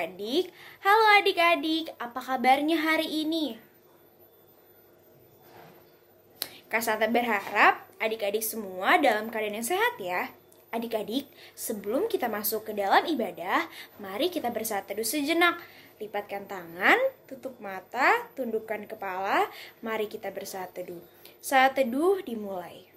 adik-adik. Halo adik-adik, apa kabarnya hari ini? Kak Santa berharap adik-adik semua dalam keadaan yang sehat ya. Adik-adik, sebelum kita masuk ke dalam ibadah, mari kita bersatu teduh sejenak. Lipatkan tangan, tutup mata, tundukkan kepala, mari kita bersatu teduh. Saat teduh dimulai.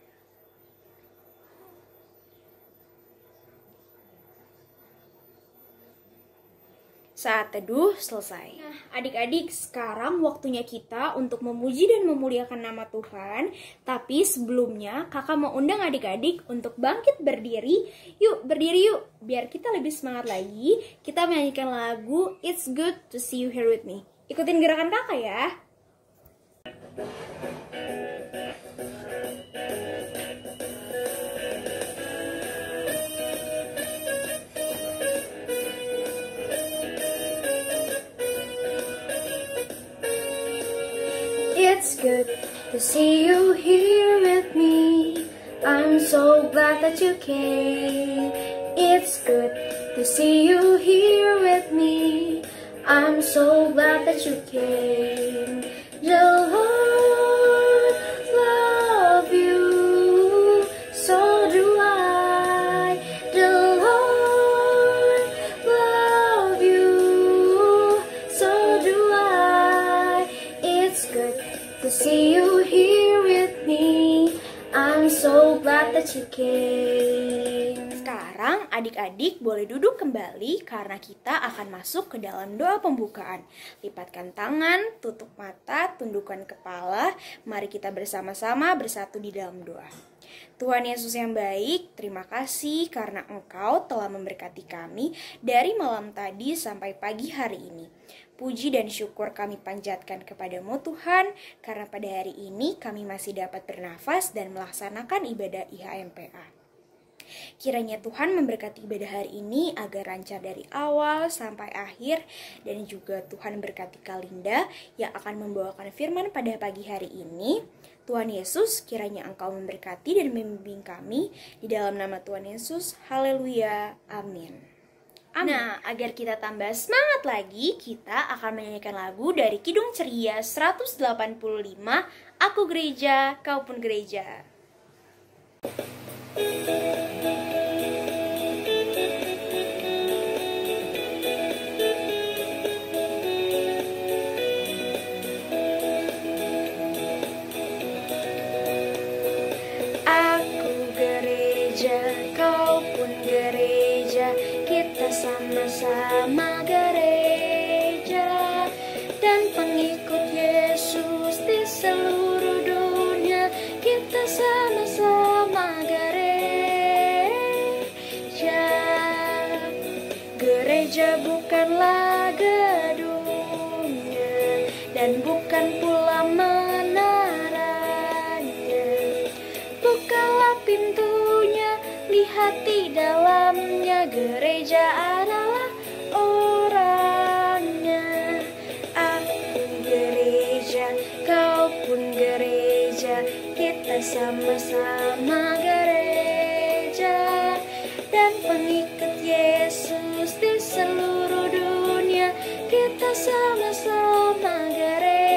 Saat teduh selesai. Nah, adik-adik, sekarang waktunya kita untuk memuji dan memuliakan nama Tuhan. Tapi sebelumnya, kakak mau undang adik-adik untuk bangkit berdiri. Yuk, berdiri yuk. Biar kita lebih semangat lagi, kita menyanyikan lagu It's Good to See You Here With Me. Ikutin gerakan kakak ya. It's good to see you here with me. I'm so glad that you came. It's good to see you here with me. I'm so glad that you came. The Lord love you, so do I. The Lord love you, so do I. It's good to see you here with me. I'm so glad that you came. Sekarang adik-adik boleh duduk kembali karena kita akan masuk ke dalam doa pembukaan. Lipatkan tangan, tutup mata, tundukkan kepala. Mari kita bersama-sama bersatu di dalam doa. Tuhan Yesus yang baik, terima kasih karena Engkau telah memberkati kami dari malam tadi sampai pagi hari ini. Puji dan syukur kami panjatkan kepadamu Tuhan, karena pada hari ini kami masih dapat bernafas dan melaksanakan ibadah IHMPA. Kiranya Tuhan memberkati ibadah hari ini agar lancar dari awal sampai akhir, dan juga Tuhan berkati Kalinda yang akan membawakan firman pada pagi hari ini. Tuhan Yesus, kiranya Engkau memberkati dan membimbing kami di dalam nama Tuhan Yesus. Haleluya. Amin. Amin. Nah, agar kita tambah semangat lagi, kita akan menyanyikan lagu dari Kidung Ceria 185, Aku Gereja, Kau Pun Gereja. Aku gereja, kau pun gereja, kita sama-sama gereja dan pengikut Yesus di seluruh dunia. Kita sama-sama gereja. Gereja bukanlah gedungnya dan bukan pula menaranya. Bukalah pintunya, lihat di dalamnya. Gereja adalah orangnya. Aku gereja, kau pun gereja, kita sama-sama gereja dan pengikut Yesus di seluruh dunia. Kita sama-sama gereja.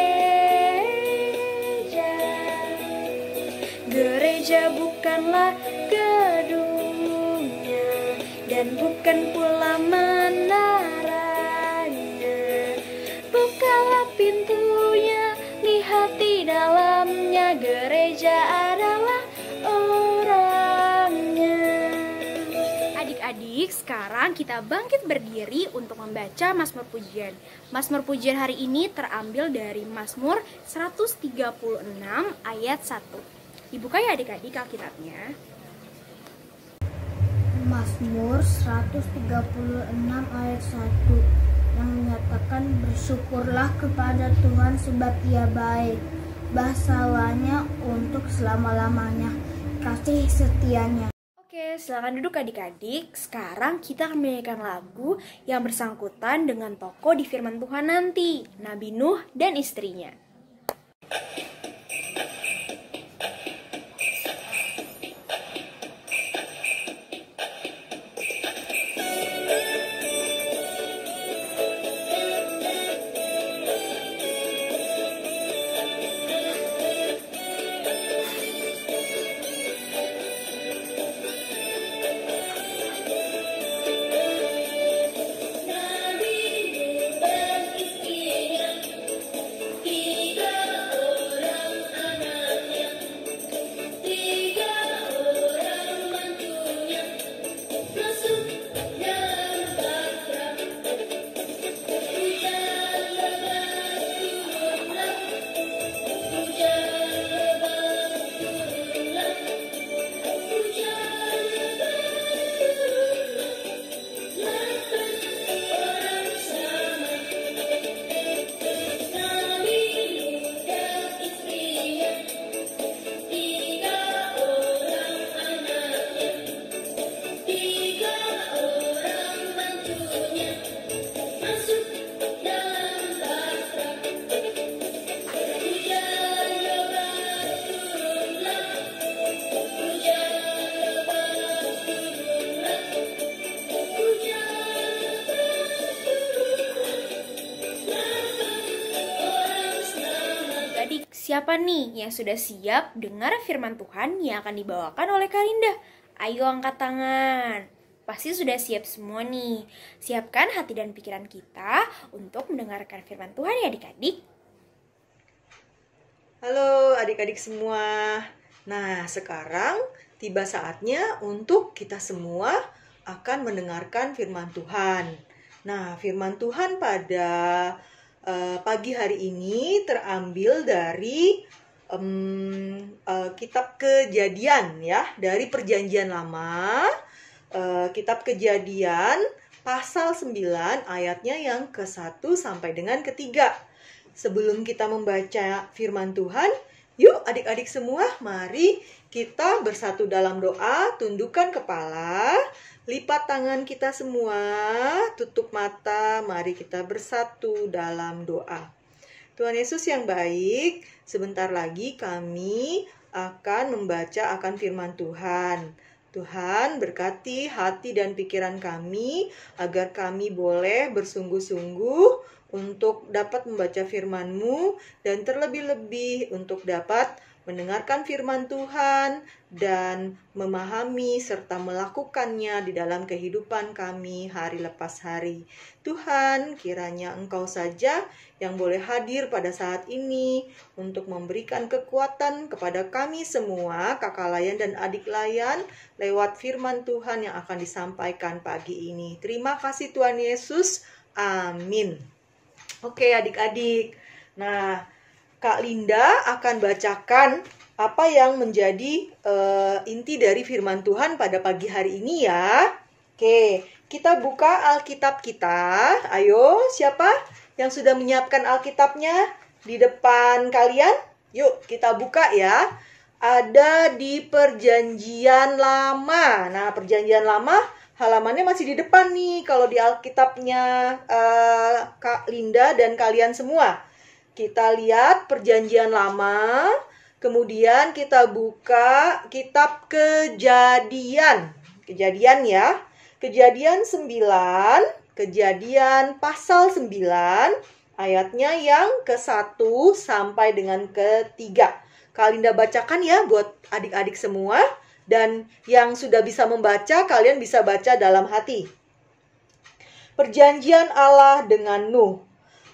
Gereja bukanlah gedungnya dan bukan pula menaranya. Bukalah pintunya, lihat di dalamnya. Gereja adalah orangnya. Adik-adik, sekarang kita bangkit berdiri untuk membaca Mazmur Pujian. Mazmur Pujian hari ini terambil dari Mazmur 136 ayat 1. Dibuka ya adik-adik Alkitabnya. Mazmur 136 ayat 1 yang menyatakan bersyukurlah kepada Tuhan sebab Ia baik, bahsalanya untuk selama-lamanya, kasih setianya. Oke, silakan duduk adik-adik. Sekarang kita akan menyanyikan lagu yang bersangkutan dengan tokoh di firman Tuhan nanti, Nabi Nuh dan istrinya. siapa nih yang sudah siap dengar firman Tuhan yang akan dibawakan oleh Kak Linda? Ayo angkat tangan. Pasti sudah siap semua nih. Siapkan hati dan pikiran kita untuk mendengarkan firman Tuhan ya adik-adik. Halo adik-adik semua. Nah, sekarang tiba saatnya untuk kita semua akan mendengarkan firman Tuhan. Nah, firman Tuhan pada pagi hari ini terambil dari kitab Kejadian ya, dari Perjanjian Lama, kitab Kejadian pasal 9 ayatnya yang ke-1 sampai dengan ke-3. Sebelum kita membaca firman Tuhan, yuk adik-adik semua, mari kita bersatu dalam doa, tundukkan kepala, lipat tangan kita semua, tutup mata, mari kita bersatu dalam doa. Tuhan Yesus yang baik, sebentar lagi kami akan membaca akan firman Tuhan. Tuhan berkati hati dan pikiran kami, agar kami boleh bersungguh-sungguh untuk dapat membaca firman-Mu, dan terlebih-lebih untuk dapat mendengarkan firman Tuhan dan memahami serta melakukannya di dalam kehidupan kami hari lepas hari. Tuhan, kiranya Engkau saja yang boleh hadir pada saat ini untuk memberikan kekuatan kepada kami semua, kakak layan dan adik layan, lewat firman Tuhan yang akan disampaikan pagi ini. Terima kasih Tuhan Yesus. Amin. Oke adik-adik. Nah, Kak Linda akan bacakan apa yang menjadi inti dari firman Tuhan pada pagi hari ini ya. Oke, kita buka Alkitab kita. Ayo, siapa yang sudah menyiapkan Alkitabnya di depan kalian? Yuk, kita buka ya. Ada di Perjanjian Lama. Nah, Perjanjian Lama halamannya masih di depan nih kalau di Alkitabnya Kak Linda dan kalian semua. Kita lihat Perjanjian Lama, kemudian kita buka kitab Kejadian. Kejadian ya. Kejadian 9, Kejadian pasal 9, ayatnya yang ke-1 sampai dengan ke-3. Kak Linda bacakan ya buat adik-adik semua. Dan yang sudah bisa membaca, kalian bisa baca dalam hati. Perjanjian Allah dengan Nuh.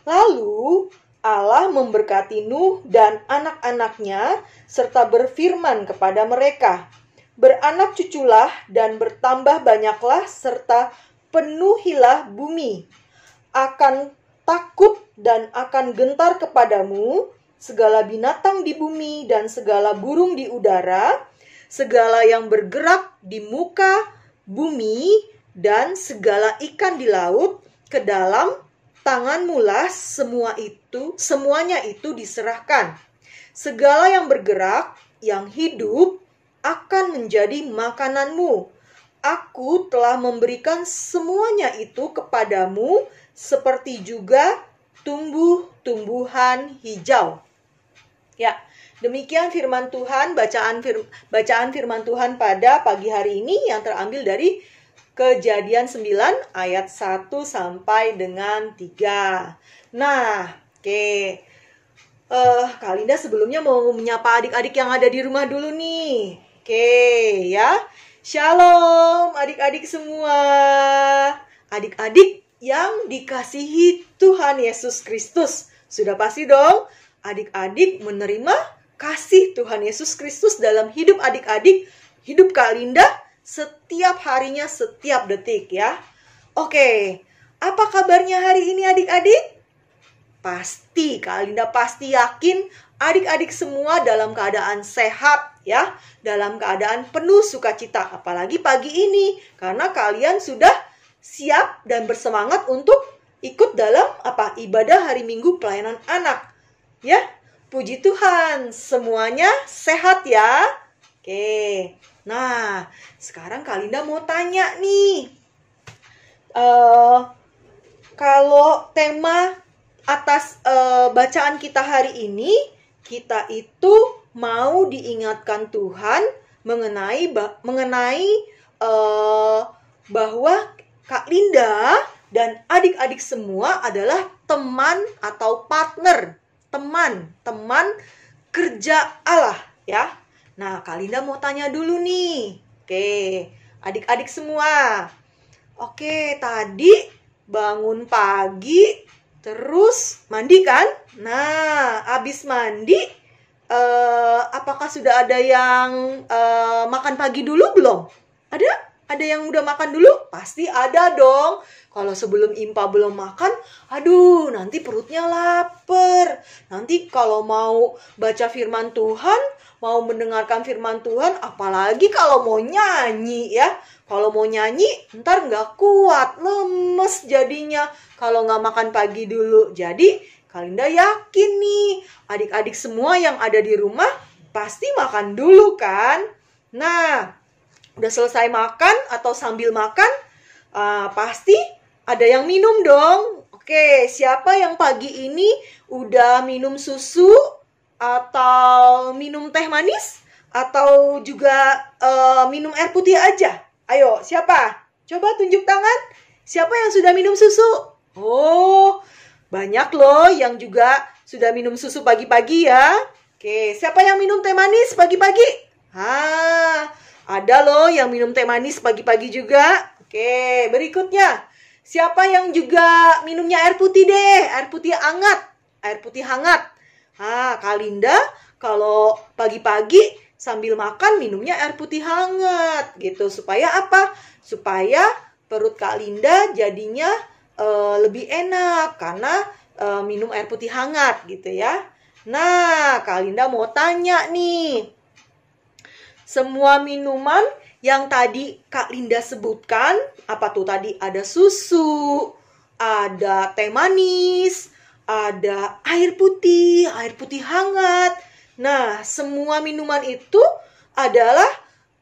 Lalu Allah memberkati Nuh dan anak-anaknya serta berfirman kepada mereka, "Beranak cuculah dan bertambah banyaklah serta penuhilah bumi. Akan takut dan akan gentar kepadamu segala binatang di bumi dan segala burung di udara, segala yang bergerak di muka bumi dan segala ikan di laut, ke dalam tanganmulah semuanya itu diserahkan. Segala yang bergerak, yang hidup, akan menjadi makananmu. Aku telah memberikan semuanya itu kepadamu, seperti juga tumbuh-tumbuhan hijau." Ya, demikian firman Tuhan, bacaan firman Tuhan pada pagi hari ini yang terambil dari Kejadian 9 ayat 1 sampai dengan 3. Nah, oke. Kak Linda sebelumnya mau menyapa adik-adik yang ada di rumah dulu nih. Oke, ya. Shalom adik-adik semua. Adik-adik yang dikasihi Tuhan Yesus Kristus. Sudah pasti dong, adik-adik menerima kasih Tuhan Yesus Kristus dalam hidup adik-adik, hidup Kak Linda, setiap harinya, setiap detik ya. Oke, apa kabarnya hari ini adik-adik? Pasti, Kak Linda pasti yakin adik-adik semua dalam keadaan sehat ya, dalam keadaan penuh sukacita. Apalagi pagi ini, karena kalian sudah siap dan bersemangat untuk ikut dalam ibadah hari Minggu pelayanan anak. Ya, puji Tuhan, semuanya sehat ya. Oke. Nah, sekarang Kak Linda mau tanya nih. Kalau tema atas bacaan kita hari ini, kita itu mau diingatkan Tuhan mengenai bahwa Kak Linda dan adik-adik semua adalah teman atau partner. Teman kerja Allah ya. Nah, Kak Linda mau tanya dulu nih. Oke, adik-adik semua. Oke, tadi bangun pagi terus mandi kan? Nah, habis mandi apakah sudah ada yang makan pagi dulu belum? Ada? Ada yang udah makan dulu? Pasti ada dong. Kalau sebelum Impa belum makan, aduh nanti perutnya lapar. Nanti kalau mau baca firman Tuhan, mau mendengarkan firman Tuhan, apalagi kalau mau nyanyi ya. Kalau mau nyanyi, ntar nggak kuat, lemes jadinya kalau nggak makan pagi dulu. Jadi, Kak Linda yakin nih, adik-adik semua yang ada di rumah pasti makan dulu kan? Nah, udah selesai makan atau sambil makan, pasti ada yang minum dong. Oke, siapa yang pagi ini udah minum susu atau minum teh manis atau juga minum air putih aja? Ayo, siapa? Coba tunjuk tangan. Siapa yang sudah minum susu? Oh, banyak loh yang juga sudah minum susu pagi-pagi ya. Oke, siapa yang minum teh manis pagi-pagi? Ada loh yang minum teh manis pagi-pagi juga. Oke, berikutnya. Siapa yang juga minumnya air putih deh? Air putih hangat. Air putih hangat. Kak Linda kalau pagi-pagi sambil makan minumnya air putih hangat gitu. Supaya apa? Supaya perut Kak Linda jadinya lebih enak karena minum air putih hangat gitu ya. Nah, Kak Linda mau tanya nih. Semua minuman yang tadi Kak Linda sebutkan, apa tuh tadi? Ada susu, ada teh manis, ada air putih hangat. Nah, semua minuman itu adalah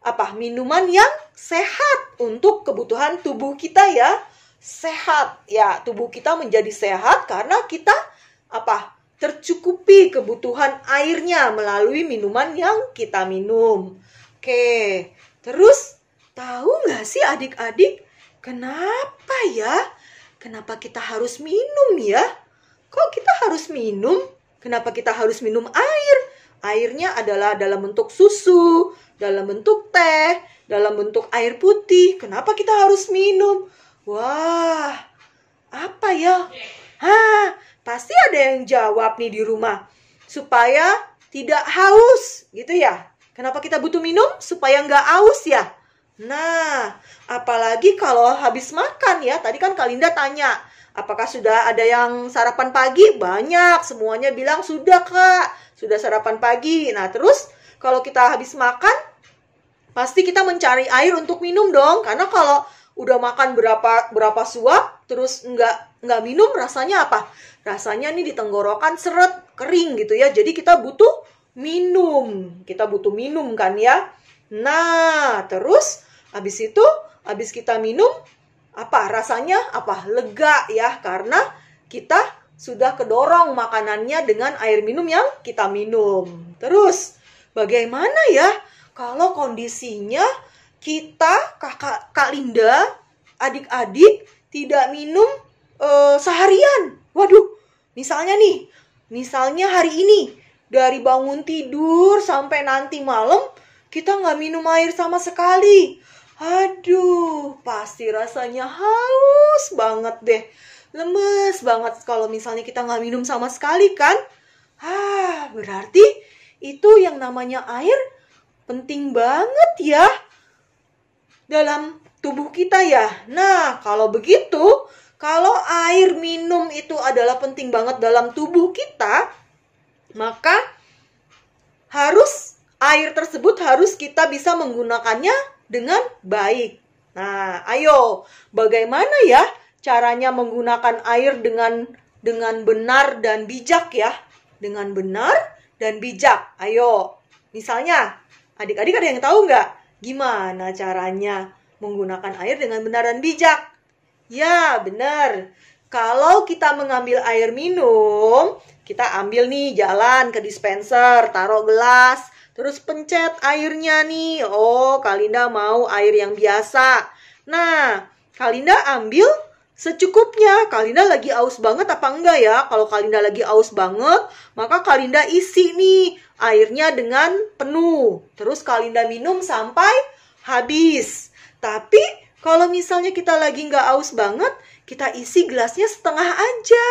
apa? Minuman yang sehat untuk kebutuhan tubuh kita ya. Sehat ya, tubuh kita menjadi sehat karena kita apa? Tercukupi kebutuhan airnya melalui minuman yang kita minum. Oke, terus tahu nggak sih adik-adik kenapa ya? Kenapa kita harus minum ya? Kok kita harus minum? Kenapa kita harus minum air? Airnya adalah dalam bentuk susu, dalam bentuk teh, dalam bentuk air putih. Kenapa kita harus minum? Wah, apa ya? Pasti ada yang jawab nih di rumah. Supaya tidak haus, gitu ya. Kenapa kita butuh minum? Supaya nggak haus ya. Nah, apalagi kalau habis makan ya. Tadi kan Kak Linda tanya, apakah sudah ada yang sarapan pagi? Banyak, semuanya bilang sudah Kak. Sudah sarapan pagi. Nah, terus kalau kita habis makan, pasti kita mencari air untuk minum dong. Karena kalau udah makan berapa suap, terus nggak minum, rasanya apa? Rasanya nih di tenggorokan seret, kering gitu ya. Jadi kita butuh minum. Kita butuh minum kan ya. Nah, terus habis itu, habis kita minum, apa rasanya? Apa? Lega ya, karena kita sudah kedorong makanannya dengan air minum yang kita minum. Terus, bagaimana ya kalau kondisinya kita, Kak Linda, adik-adik tidak minum seharian? Waduh, misalnya hari ini, dari bangun tidur sampai nanti malam, kita nggak minum air sama sekali. Aduh, pasti rasanya haus banget deh. Lemes banget kalau misalnya kita nggak minum sama sekali kan. Berarti itu yang namanya air penting banget ya dalam tubuh kita ya. Nah, kalau begitu, kalau air minum itu adalah penting banget dalam tubuh kita, maka air tersebut harus kita bisa menggunakannya dengan baik. Nah, ayo, bagaimana ya caranya menggunakan air dengan benar dan bijak ya? Dengan benar dan bijak. Ayo, misalnya, adik-adik ada yang tahu nggak? Gimana caranya menggunakan air dengan benar dan bijak? Ya, benar. Kalau kita mengambil air minum, kita ambil nih jalan ke dispenser, taruh gelas, terus pencet airnya nih. Oh, Kak Linda mau air yang biasa. Nah, Kak Linda ambil secukupnya. Kalinda lagi aus banget apa enggak ya? Kalau Kalinda lagi aus banget, maka Kalinda isi nih airnya dengan penuh. Terus Kalinda minum sampai habis. Tapi kalau misalnya kita lagi nggak aus banget, kita isi gelasnya setengah aja,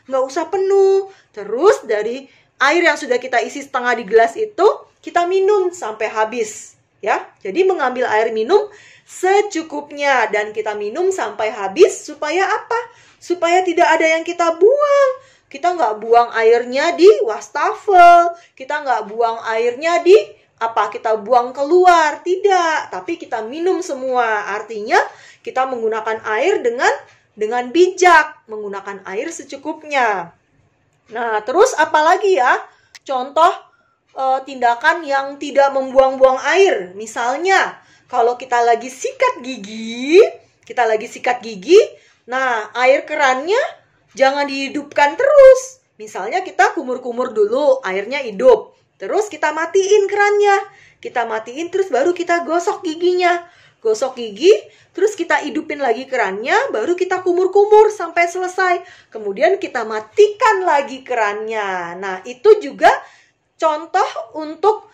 nggak usah penuh. Terus dari air yang sudah kita isi setengah di gelas itu, kita minum sampai habis. Ya, jadi mengambil air minum secukupnya dan kita minum sampai habis supaya apa? Supaya tidak ada yang kita buang. Kita nggak buang airnya di wastafel, kita nggak buang airnya di kita buang keluar, tidak. Tapi kita minum semua. Artinya kita menggunakan air dengan bijak, menggunakan air secukupnya. Nah, terus apalagi ya? Contoh tindakan yang tidak membuang-buang air. Misalnya, kalau kita lagi sikat gigi, nah air kerannya jangan dihidupkan terus. Misalnya kita kumur-kumur dulu, airnya hidup. Terus kita matiin kerannya. Kita matiin terus baru kita gosok giginya. Gosok gigi, terus kita hidupin lagi kerannya, baru kita kumur-kumur sampai selesai. Kemudian kita matikan lagi kerannya. Nah, itu juga contoh untuk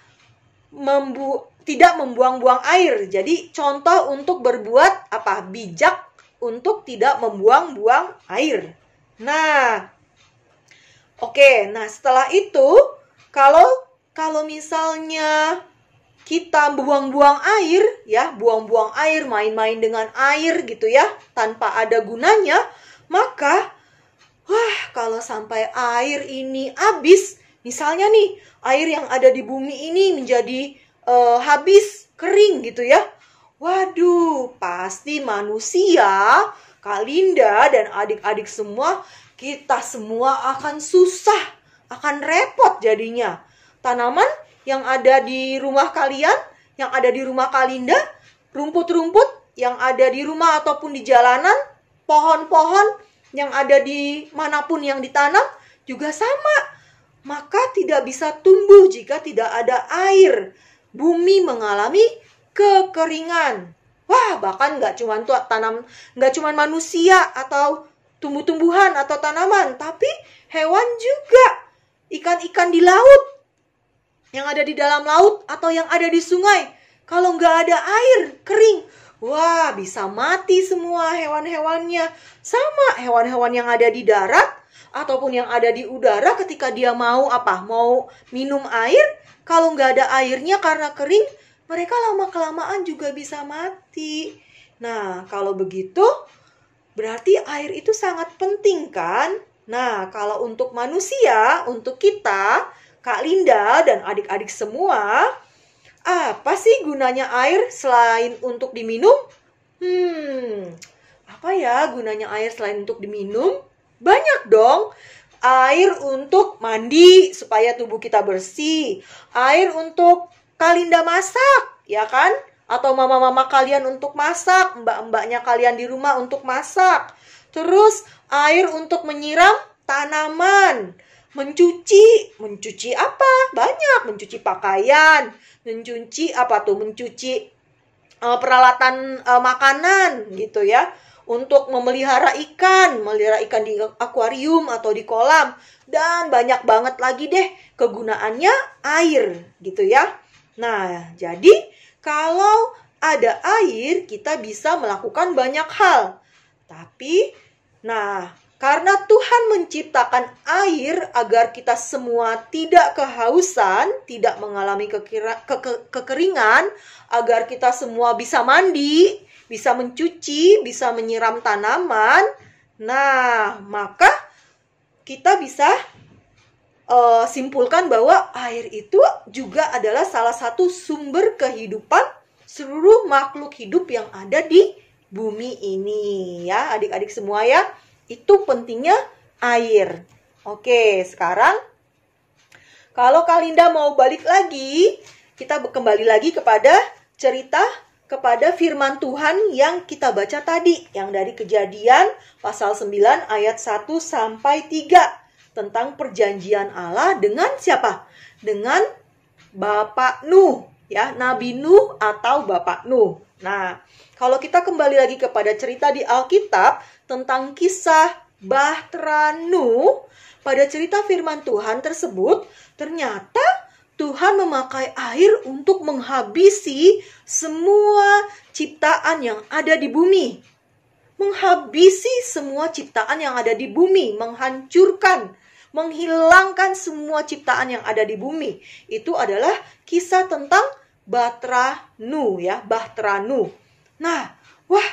tidak membuang-buang air. Jadi contoh untuk berbuat bijak untuk tidak membuang-buang air. Nah, oke. Nah, setelah itu kalau misalnya kita buang-buang air, ya, buang-buang air, main-main dengan air gitu ya, tanpa ada gunanya, maka kalau sampai air ini habis, misalnya nih, air yang ada di bumi ini menjadi habis, kering gitu ya. Waduh, pasti manusia, Kalinda dan adik-adik semua, kita semua akan susah, akan repot jadinya. Tanaman yang ada di rumah kalian, yang ada di rumah Kalinda, rumput-rumput yang ada di rumah ataupun di jalanan, pohon-pohon yang ada di manapun yang ditanam, juga sama. Maka tidak bisa tumbuh jika tidak ada air. Bumi mengalami kekeringan. Bahkan nggak cuma manusia atau tumbuh-tumbuhan atau tanaman, tapi hewan juga. Ikan-ikan di laut, yang ada di dalam laut atau yang ada di sungai. Kalau nggak ada air, kering. Bisa mati semua hewan-hewannya. Sama hewan-hewan yang ada di darat ataupun yang ada di udara ketika dia mau minum air, kalau nggak ada airnya karena kering, mereka lama-kelamaan juga bisa mati. Nah, kalau begitu, berarti air itu sangat penting kan? Nah, kalau untuk manusia, untuk kita, Kak Linda dan adik-adik semua, apa sih gunanya air selain untuk diminum? Apa ya gunanya air selain untuk diminum? Banyak dong. Air untuk mandi supaya tubuh kita bersih. Air untuk Kalinda masak, ya kan? Atau mama-mama kalian untuk masak, mbak-mbaknya kalian di rumah untuk masak. Terus air untuk menyiram tanaman. Mencuci apa? Banyak, mencuci pakaian, mencuci peralatan makanan gitu ya. Untuk memelihara ikan di akuarium atau di kolam, dan banyak banget lagi deh kegunaannya air gitu ya. Nah, jadi kalau ada air kita bisa melakukan banyak hal. Tapi karena Tuhan menciptakan air agar kita semua tidak kehausan, tidak mengalami kekeringan, agar kita semua bisa mandi, bisa mencuci, bisa menyiram tanaman. Nah, maka kita bisa simpulkan bahwa air itu juga adalah salah satu sumber kehidupan seluruh makhluk hidup yang ada di bumi ini ya, adik-adik semua ya. Itu pentingnya air. Oke, sekarang kalau Kalinda mau balik lagi, kita kembali lagi kepada cerita, kepada firman Tuhan yang kita baca tadi, yang dari Kejadian pasal 9 ayat 1 sampai 3 tentang perjanjian Allah dengan siapa? Dengan Bapak Nuh, ya, Nabi Nuh atau Bapak Nuh. Nah, kalau kita kembali lagi kepada cerita di Alkitab tentang kisah Bahtera Nuh, pada cerita firman Tuhan tersebut, ternyata Tuhan memakai air untuk menghabisi semua ciptaan yang ada di bumi. Menghabisi semua ciptaan yang ada di bumi, menghancurkan, menghilangkan semua ciptaan yang ada di bumi. Itu adalah kisah tentang Bahtera Nuh, ya, Bahtera Nuh. Nah, wah,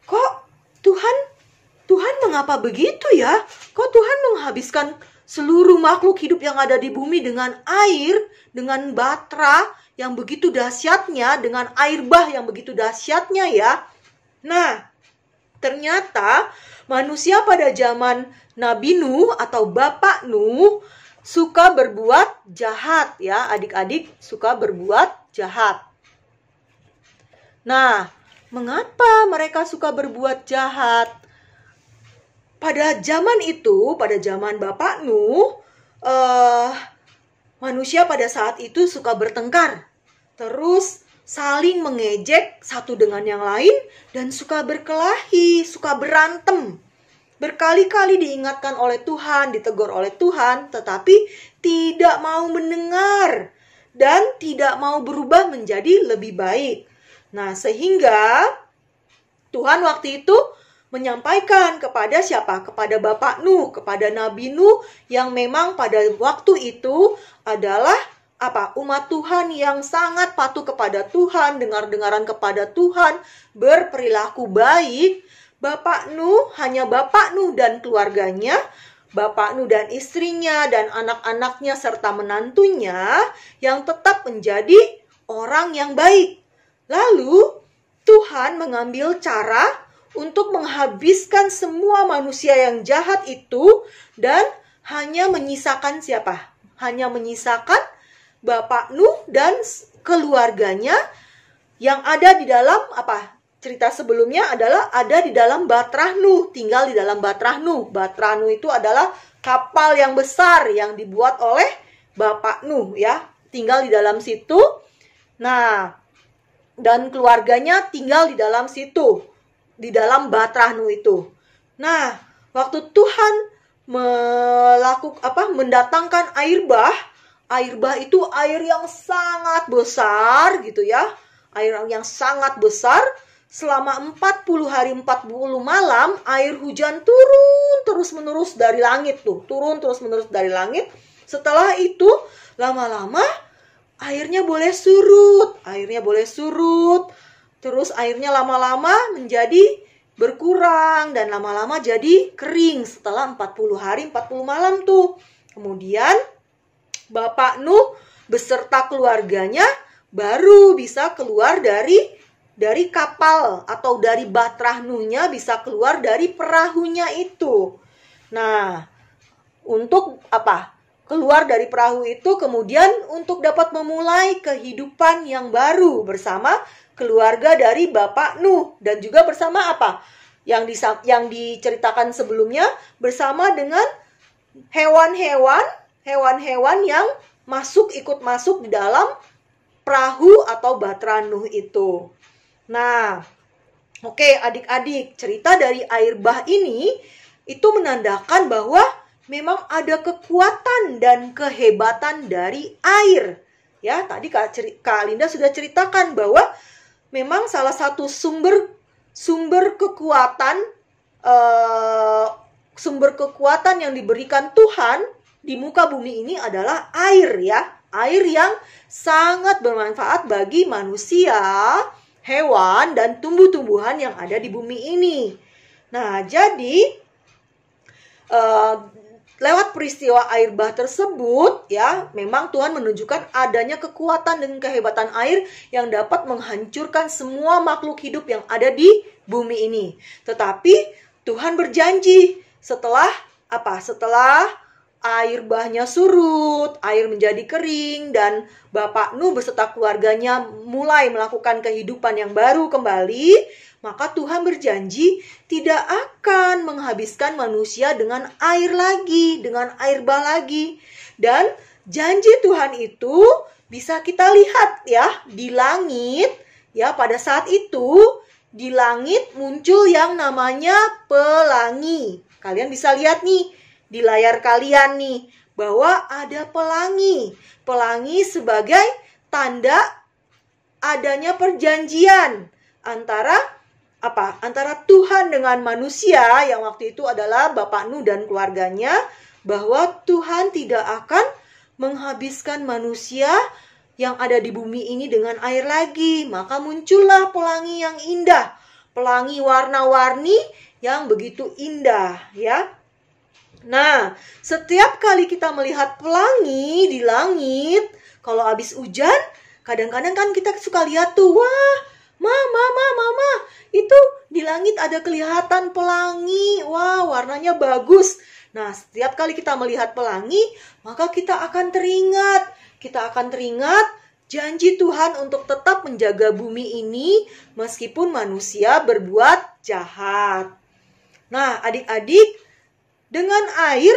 kok Tuhan mengapa begitu ya? Kok Tuhan menghabiskan seluruh makhluk hidup yang ada di bumi dengan air, dengan batra yang begitu dahsyatnya, dengan air bah yang begitu dahsyatnya ya? Nah, ternyata manusia pada zaman Nabi Nuh atau Bapak Nuh suka berbuat jahat ya, adik-adik, suka berbuat jahat. Nah, mengapa mereka suka berbuat jahat? Pada zaman itu, pada zaman Bapak Nuh, manusia pada saat itu suka bertengkar. Terus saling mengejek satu dengan yang lain dan suka berkelahi, suka berantem. Berkali-kali diingatkan oleh Tuhan, ditegur oleh Tuhan, tetapi tidak mau mendengar dan tidak mau berubah menjadi lebih baik. Nah, sehingga Tuhan waktu itu menyampaikan kepada siapa? Kepada Bapak Nuh, kepada Nabi Nuh yang memang pada waktu itu adalah apa? Umat Tuhan yang sangat patuh kepada Tuhan, dengar-dengaran kepada Tuhan, berperilaku baik. Bapak Nuh, hanya Bapak Nuh dan keluarganya, Bapak Nuh dan istrinya dan anak-anaknya serta menantunya yang tetap menjadi orang yang baik. Lalu Tuhan mengambil cara untuk menghabiskan semua manusia yang jahat itu dan hanya menyisakan siapa? Hanya menyisakan Bapak Nuh dan keluarganya yang ada di dalam apa? Cerita sebelumnya adalah ada di dalam Bahtera Nuh, tinggal di dalam Bahtera Nuh. Bahtera Nuh itu adalah kapal yang besar yang dibuat oleh Bapak Nuh ya, tinggal di dalam situ. Nah, dan keluarganya tinggal di dalam situ, di dalam Bahtera Nuh itu. Nah, waktu Tuhan mendatangkan air bah itu air yang sangat besar gitu ya. Air yang sangat besar selama 40 hari 40 malam air hujan turun terus-menerus dari langit tuh, turun terus-menerus dari langit. Setelah itu lama-lama airnya boleh surut, terus airnya lama-lama menjadi berkurang dan lama-lama jadi kering setelah 40 hari 40 malam tuh. Kemudian Bapak Nuh beserta keluarganya baru bisa keluar dari kapal atau dari Bahtera Nuhnya, bisa keluar dari perahunya itu. Nah, untuk apa? Keluar dari perahu itu kemudian untuk dapat memulai kehidupan yang baru bersama keluarga dari Bapak Nuh dan juga bersama apa? Yang diceritakan sebelumnya bersama dengan hewan-hewan yang ikut masuk di dalam perahu atau Bahtera Nuh itu. Nah, oke adik-adik, cerita dari air bah ini itu menandakan bahwa memang ada kekuatan dan kehebatan dari air. Ya, tadi Kak Linda sudah ceritakan bahwa memang salah satu sumber kekuatan yang diberikan Tuhan di muka bumi ini adalah air ya. Air yang sangat bermanfaat bagi manusia, hewan, dan tumbuh-tumbuhan yang ada di bumi ini. Nah, jadi lewat peristiwa air bah tersebut ya, memang Tuhan menunjukkan adanya kekuatan dan kehebatan air yang dapat menghancurkan semua makhluk hidup yang ada di bumi ini. Tetapi Tuhan berjanji setelah air bahnya surut, air menjadi kering, dan Bapak Nuh beserta keluarganya mulai melakukan kehidupan yang baru kembali, maka Tuhan berjanji tidak akan menghabiskan manusia dengan air lagi, dengan air bah lagi. Dan janji Tuhan itu bisa kita lihat ya di langit ya, pada saat itu di langit muncul yang namanya pelangi. Kalian bisa lihat nih di layar kalian nih bahwa ada pelangi. Pelangi sebagai tanda adanya perjanjian antara Tuhan dengan manusia yang waktu itu adalah Bapak Nuh dan keluarganya, bahwa Tuhan tidak akan menghabiskan manusia yang ada di bumi ini dengan air lagi. Maka muncullah pelangi yang indah, pelangi warna-warni yang begitu indah ya. Nah, setiap kali kita melihat pelangi di langit, kalau habis hujan, kadang-kadang kan kita suka lihat tuh, wah, Mama, itu di langit ada kelihatan pelangi. Wah, warnanya bagus. Nah, setiap kali kita melihat pelangi, maka kita akan teringat. Kita akan teringat janji Tuhan untuk tetap menjaga bumi ini meskipun manusia berbuat jahat. Nah, adik-adik, dengan air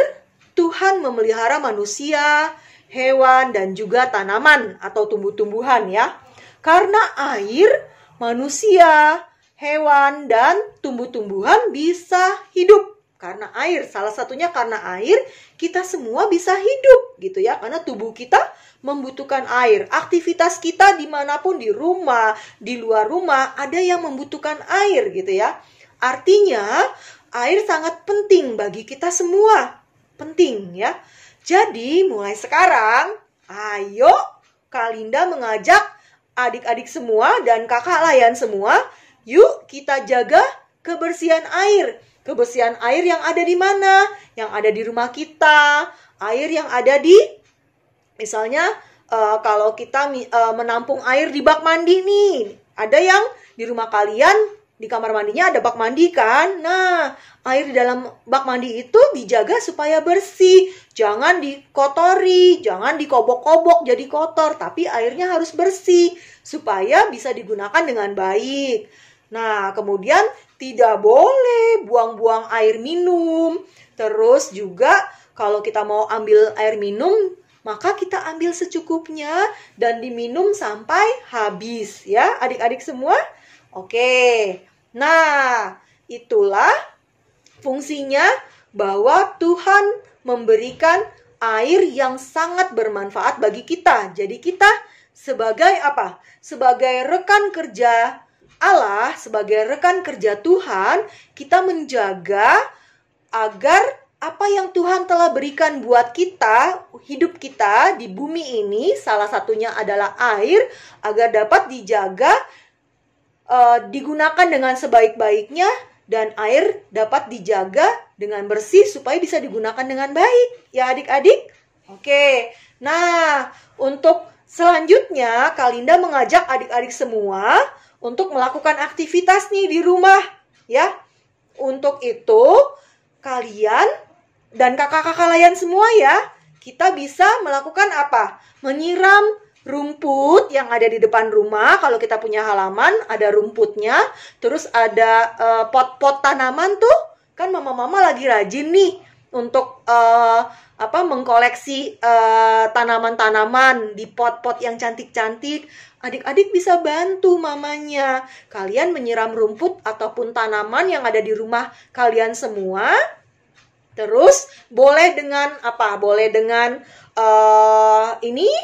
Tuhan memelihara manusia, hewan, dan juga tanaman atau tumbuh-tumbuhan ya. Karena air, manusia, hewan, dan tumbuh-tumbuhan bisa hidup. Karena air, salah satunya karena air, kita semua bisa hidup gitu ya. Karena tubuh kita membutuhkan air. Aktivitas kita dimanapun, di rumah, di luar rumah, ada yang membutuhkan air gitu ya. Artinya, air sangat penting bagi kita semua. Penting ya. Jadi, mulai sekarang, ayo Kak Linda mengajak adik-adik semua dan kakak layan semua, yuk kita jaga kebersihan air. Kebersihan air yang ada di mana? Yang ada di rumah kita. Air yang ada di, misalnya kalau kita menampung air di bak mandi nih. Ada yang di rumah kalian, di kamar mandinya ada bak mandi kan? Nah, air di dalam bak mandi itu dijaga supaya bersih. Jangan dikotori, jangan dikobok-kobok jadi kotor. Tapi airnya harus bersih supaya bisa digunakan dengan baik. Nah, kemudian tidak boleh buang-buang air minum. Terus juga kalau kita mau ambil air minum, maka kita ambil secukupnya dan diminum sampai habis ya adik-adik semua. Oke, nah itulah fungsinya bahwa Tuhan memberikan air yang sangat bermanfaat bagi kita. Jadi kita sebagai apa? Sebagai rekan kerja Allah, sebagai rekan kerja Tuhan, kita menjaga agar apa yang Tuhan telah berikan buat kita, hidup kita di bumi ini, salah satunya adalah air, agar dapat dijaga, digunakan dengan sebaik-baiknya, dan air dapat dijaga dengan bersih supaya bisa digunakan dengan baik. Ya adik-adik? Oke, nah untuk selanjutnya Kak Linda mengajak adik-adik semua untuk melakukan aktivitas nih di rumah. Ya, untuk itu kalian dan kakak-kakak layan semua ya, kita bisa melakukan apa? Menyiram rumput yang ada di depan rumah. Kalau kita punya halaman, ada rumputnya. Terus ada pot-pot tanaman tuh. Kan mama-mama lagi rajin nih untuk mengkoleksi tanaman-tanaman di pot-pot yang cantik-cantik. Adik-adik bisa bantu mamanya. Kalian menyiram rumput ataupun tanaman yang ada di rumah kalian semua. Terus boleh dengan apa? Boleh dengan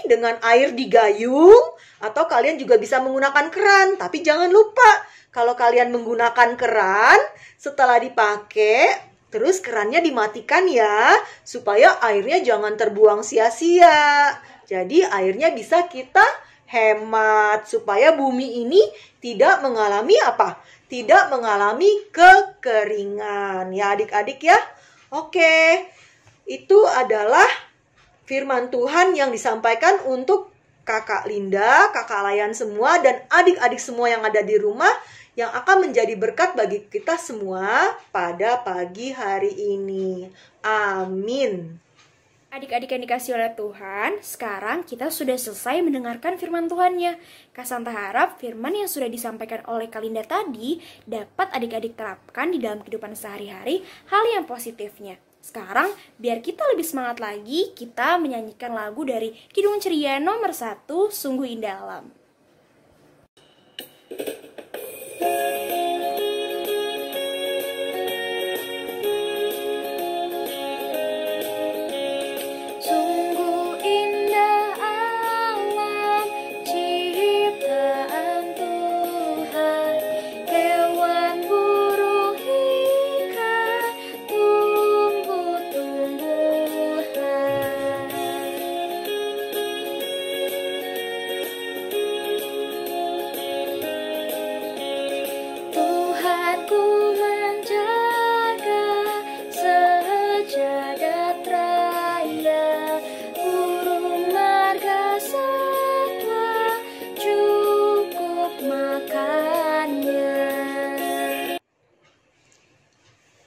dengan air di gayung, atau kalian juga bisa menggunakan keran. Tapi jangan lupa, kalau kalian menggunakan keran, setelah dipakai, terus kerannya dimatikan ya, supaya airnya jangan terbuang sia-sia. Jadi airnya bisa kita hemat, supaya bumi ini tidak mengalami apa? Tidak mengalami kekeringan. Ya adik-adik ya. Oke, itu adalah firman Tuhan yang disampaikan untuk kakak Linda, kakak Layan semua, dan adik-adik semua yang ada di rumah, yang akan menjadi berkat bagi kita semua pada pagi hari ini. Amin. Adik-adik yang dikasih oleh Tuhan, sekarang kita sudah selesai mendengarkan firman Tuhannya. Kak Santa harap firman yang sudah disampaikan oleh Kak Linda tadi dapat adik-adik terapkan di dalam kehidupan sehari-hari hal yang positifnya. Sekarang, biar kita lebih semangat lagi, kita menyanyikan lagu dari Kidung Ceria nomor 1, Sungguh Indah Alam.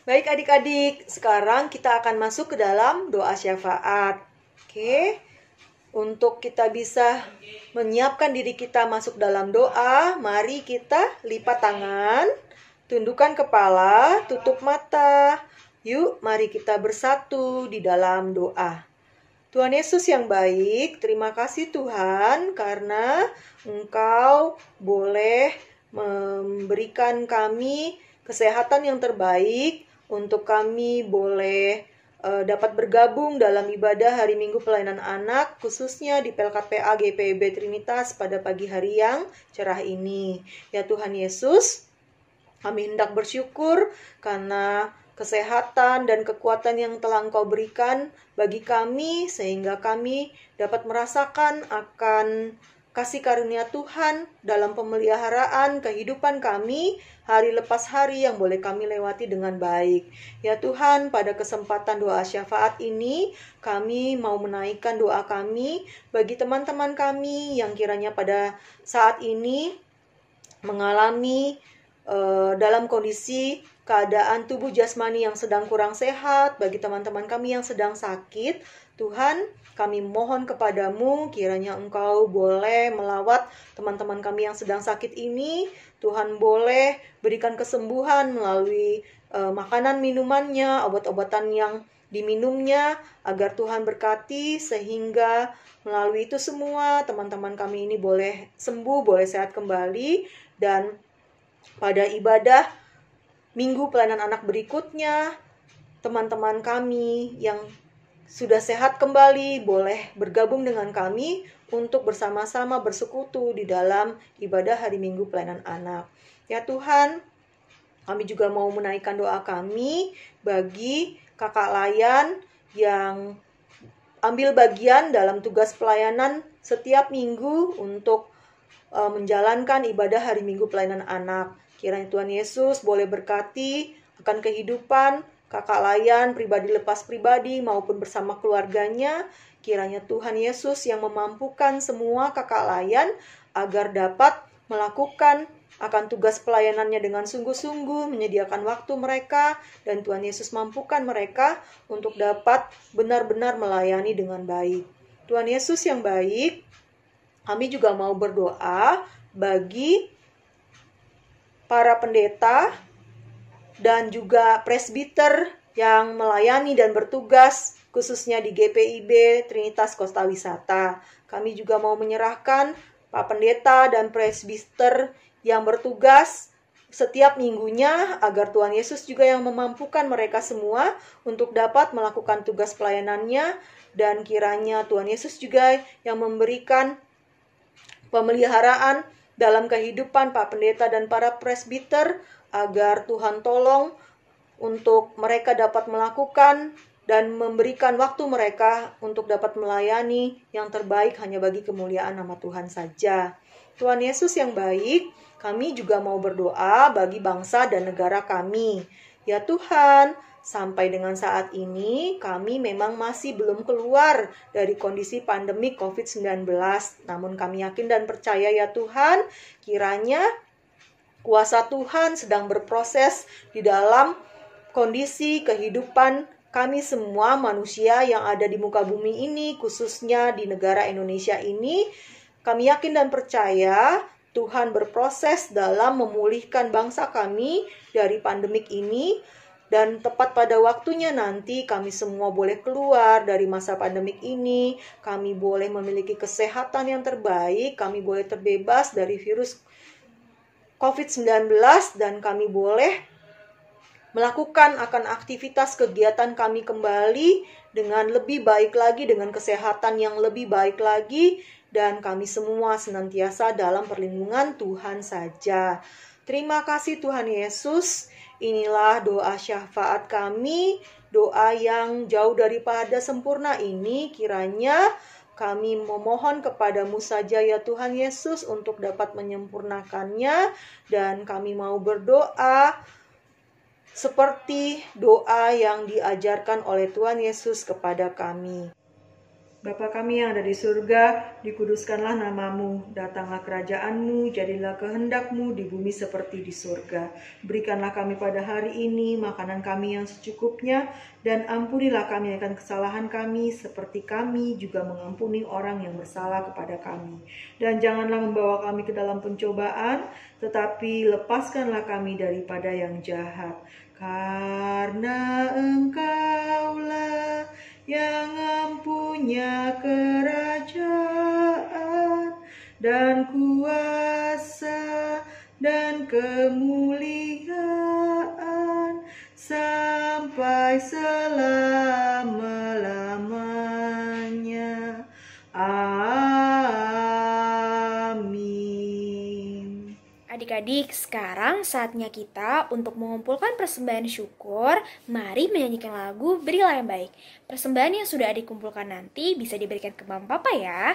Baik adik-adik, sekarang kita akan masuk ke dalam doa syafaat. Oke, untuk kita bisa menyiapkan diri kita masuk dalam doa, mari kita lipat tangan, tundukkan kepala, tutup mata. Yuk, mari kita bersatu di dalam doa. Tuhan Yesus yang baik, terima kasih Tuhan karena Engkau boleh memberikan kami kesehatan yang terbaik, untuk kami boleh dapat bergabung dalam ibadah hari Minggu Pelayanan Anak, khususnya di PLKPA GPIB Trinitas pada pagi hari yang cerah ini. Ya Tuhan Yesus, kami hendak bersyukur karena kesehatan dan kekuatan yang telah Engkau berikan bagi kami, sehingga kami dapat merasakan akan kasih karunia Tuhan dalam pemeliharaan kehidupan kami hari lepas hari yang boleh kami lewati dengan baik. Ya Tuhan, pada kesempatan doa syafaat ini, kami mau menaikkan doa kami bagi teman-teman kami yang kiranya pada saat ini mengalami dalam kondisi keadaan tubuh jasmani yang sedang kurang sehat, bagi teman-teman kami yang sedang sakit. Tuhan, kami mohon kepadamu, kiranya Engkau boleh melawat teman-teman kami yang sedang sakit ini. Tuhan boleh berikan kesembuhan melalui makanan minumannya, obat-obatan yang diminumnya, agar Tuhan berkati sehingga melalui itu semua teman-teman kami ini boleh sembuh, boleh sehat kembali. Dan pada ibadah Minggu Pelayanan Anak berikutnya, teman-teman kami yang sudah sehat kembali boleh bergabung dengan kami untuk bersama-sama bersekutu di dalam ibadah hari Minggu Pelayanan Anak. Ya Tuhan, kami juga mau menaikkan doa kami bagi kakak layan yang ambil bagian dalam tugas pelayanan setiap minggu untuk menjalankan ibadah hari Minggu Pelayanan Anak. Kiranya Tuhan Yesus boleh berkati akan kehidupan kakak layan pribadi lepas pribadi maupun bersama keluarganya. Kiranya Tuhan Yesus yang memampukan semua kakak layan agar dapat melakukan akan tugas pelayanannya dengan sungguh-sungguh, menyediakan waktu mereka, dan Tuhan Yesus mampukan mereka untuk dapat benar-benar melayani dengan baik. Tuhan Yesus yang baik, kami juga mau berdoa bagi para pendeta dan juga presbiter yang melayani dan bertugas khususnya di GPIB Trinitas Kosta Wisata. Kami juga mau menyerahkan Pak Pendeta dan presbiter yang bertugas setiap minggunya agar Tuhan Yesus juga yang memampukan mereka semua untuk dapat melakukan tugas pelayanannya, dan kiranya Tuhan Yesus juga yang memberikan pemeliharaan dalam kehidupan Pak Pendeta dan para presbiter, agar Tuhan tolong untuk mereka dapat melakukan dan memberikan waktu mereka untuk dapat melayani yang terbaik hanya bagi kemuliaan nama Tuhan saja. Tuhan Yesus yang baik, kami juga mau berdoa bagi bangsa dan negara kami. Ya Tuhan, sampai dengan saat ini kami memang masih belum keluar dari kondisi pandemi COVID-19. Namun kami yakin dan percaya ya Tuhan, kiranya kuasa Tuhan sedang berproses di dalam kondisi kehidupan kami semua manusia yang ada di muka bumi ini, khususnya di negara Indonesia ini. Kami yakin dan percaya Tuhan berproses dalam memulihkan bangsa kami dari pandemik ini. Dan tepat pada waktunya nanti kami semua boleh keluar dari masa pandemik ini. Kami boleh memiliki kesehatan yang terbaik. Kami boleh terbebas dari virus COVID-19 dan kami boleh melakukan akan aktivitas kegiatan kami kembali dengan lebih baik lagi, dengan kesehatan yang lebih baik lagi, dan kami semua senantiasa dalam perlindungan Tuhan saja. Terima kasih Tuhan Yesus. Inilah doa syafaat kami, doa yang jauh daripada sempurna ini. Kiranya kami memohon kepadamu saja ya Tuhan Yesus untuk dapat menyempurnakannya. Dan kami mau berdoa seperti doa yang diajarkan oleh Tuhan Yesus kepada kami. Bapa kami yang ada di surga, dikuduskanlah namamu, datanglah kerajaanmu, jadilah kehendakmu di bumi seperti di surga. Berikanlah kami pada hari ini makanan kami yang secukupnya, dan ampunilah kami akan kesalahan kami, seperti kami juga mengampuni orang yang bersalah kepada kami. Dan janganlah membawa kami ke dalam pencobaan, tetapi lepaskanlah kami daripada yang jahat. Karena Engkaulah yang mempunyai kerajaan dan kuasa dan kemuliaan sampai selama-lamanya. Amin. Adik-adik, sekarang saatnya kita untuk mengumpulkan persembahan syukur. Mari menyanyikan lagu Berilah yang Baik. Persembahan yang sudah adik kumpulkan nanti bisa diberikan ke Mama Papa ya.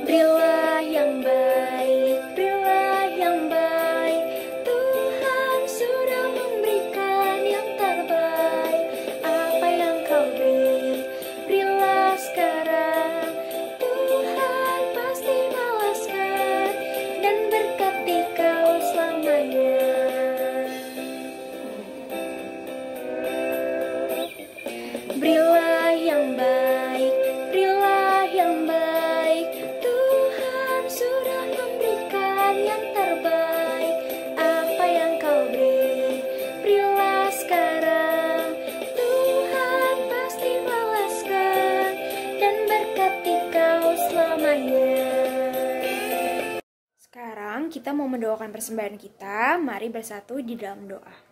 Berilah yang baik, berilah yang baik. Tuhan sudah memberikan yang terbaik. Apa yang kau beri, berilah sekarang. Tuhan pasti balaskan dan berkati kau selamanya. Berilah yang baik, berilah yang baik. Tuhan sudah memberikan yang terbaik. Apa yang kau beri, berilah sekarang. Tuhan pasti balaskan dan berkati kau selamanya. Sekarang kita mau mendoakan persembahan kita. Mari bersatu di dalam doa.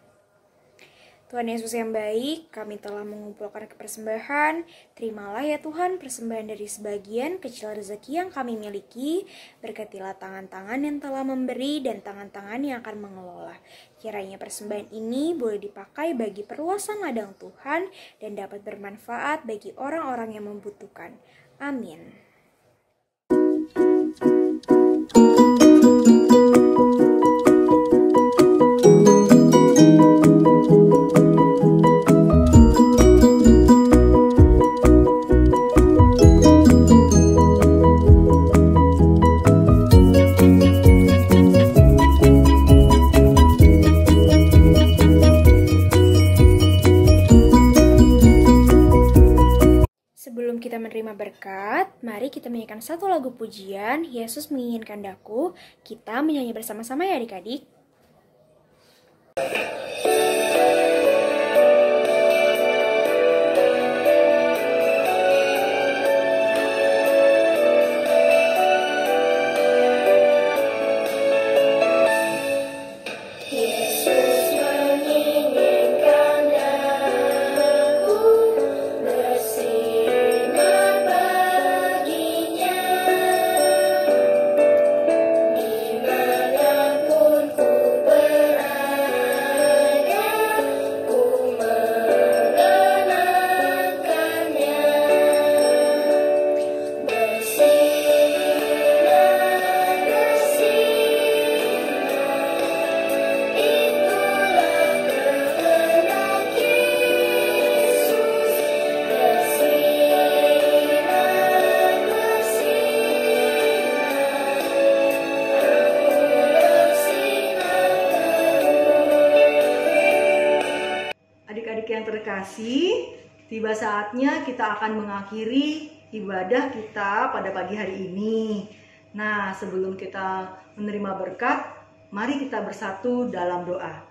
Tuhan Yesus yang baik, kami telah mengumpulkan persembahan. Terimalah ya Tuhan persembahan dari sebagian kecil rezeki yang kami miliki. Berkatilah tangan-tangan yang telah memberi dan tangan-tangan yang akan mengelola. Kiranya persembahan ini boleh dipakai bagi perluasan ladang Tuhan dan dapat bermanfaat bagi orang-orang yang membutuhkan. Amin. Sebelum kita menerima berkat, mari kita menyanyikan satu lagu pujian, Yesus menginginkan daku. Kita menyanyi bersama-sama ya adik-adik. Adik-adik yang terkasih, tiba saatnya kita akan mengakhiri ibadah kita pada pagi hari ini. Nah, sebelum kita menerima berkat, mari kita bersatu dalam doa.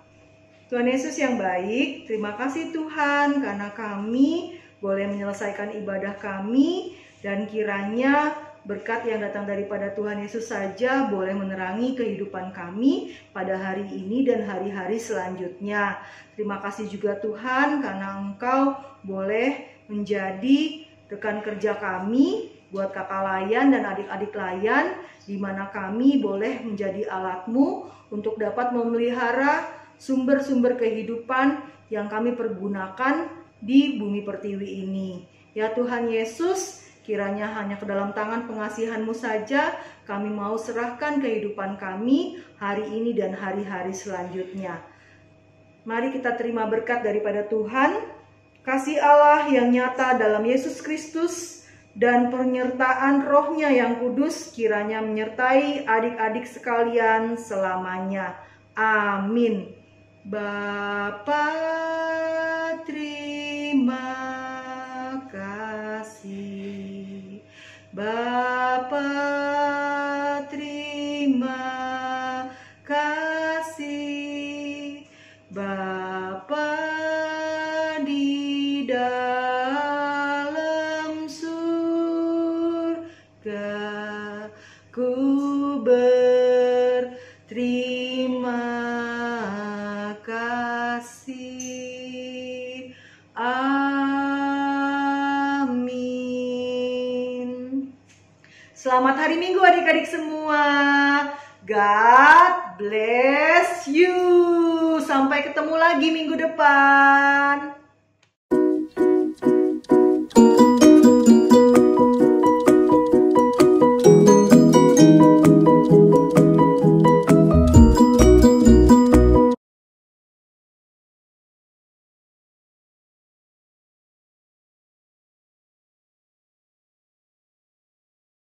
Tuhan Yesus yang baik, terima kasih Tuhan karena kami boleh menyelesaikan ibadah kami, dan kiranya berkat yang datang daripada Tuhan Yesus saja boleh menerangi kehidupan kami pada hari ini dan hari-hari selanjutnya. Terima kasih juga Tuhan karena Engkau boleh menjadi rekan kerja kami buat kakak layan dan adik-adik layan, di mana kami boleh menjadi alat-Mu untuk dapat memelihara sumber-sumber kehidupan yang kami pergunakan di bumi pertiwi ini. Ya Tuhan Yesus, kiranya hanya ke dalam tangan pengasihan-Mu saja kami mau serahkan kehidupan kami hari ini dan hari-hari selanjutnya. Mari kita terima berkat daripada Tuhan, kasih Allah yang nyata dalam Yesus Kristus, dan penyertaan Roh-Nya yang kudus kiranya menyertai adik-adik sekalian selamanya. Amin. Bapa, terima kasih. Bapa, terima kasih. Bapa di dalam surga, ku berterima kasih. Amin. Selamat hari Minggu adik-adik semua. God bless you. Sampai ketemu lagi minggu depan.